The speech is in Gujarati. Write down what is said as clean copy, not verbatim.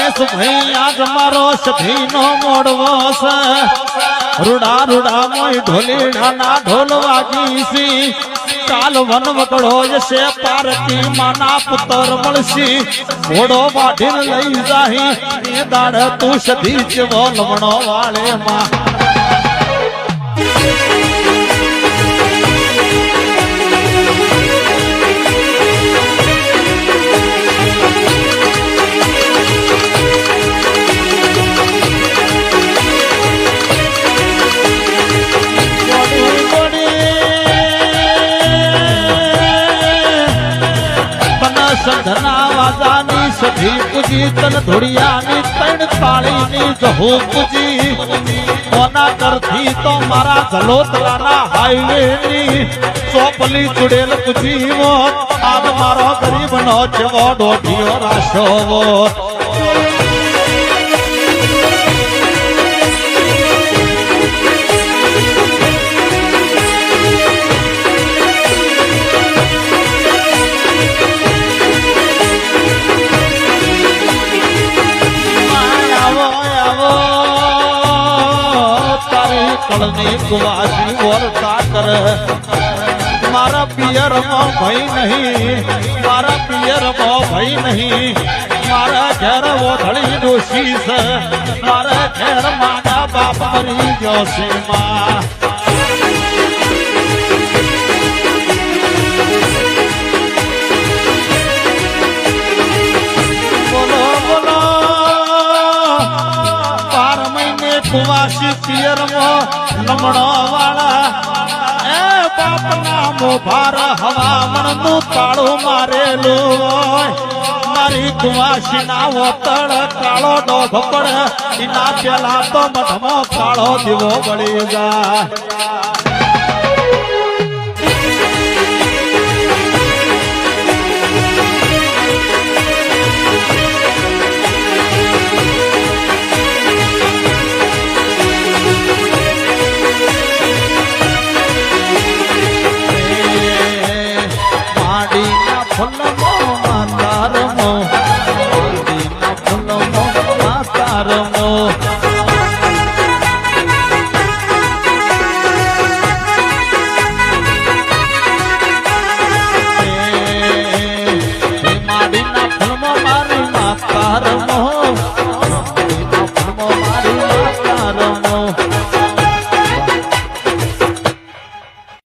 ગણેશ ભાઈ આજ મારો સભીનો મોડવો છે રૂડા રૂડા મોય ઢોલીડા ના ઢોલ વાગી સી કાલ વન વગડો જશે પાર્વતી માના પુત્ર મળશી ઘોડો વાઢીને લઈ જાહી એ દાડ તું સધી ચવો લમણો વાળે માં સંધના વાજાની સધી પૂજી તન ધોડિયાની તણ તાળીની જહુ પૂજી કોના કરથી તો મારા જલોતરાના હાઈવેની ચોપલી ચુડેલ પૂજી આજ મારો ગરીબનો જેવો દોઢિયો રાશો કળની કુવાસી વર્તા કરે મારા પિયરમાં ભય નહીં મારા પિયરમાં ભય નહીં મારા ઘેર ઓધળી ડોશી છે મારા ઘેર માના બાપ મરી ગયો છે માં બોલો બોલો 12 મહિને કુવાસી પિયરમાં લમણો વાળા એ બાપના મોભાર હવામણ નું તાળું મારેલું મારી કુવાસી ના વતળ કાળો ડોભ પડે એના પેલા તો મઠમાં કાળો દીવો બળી જાય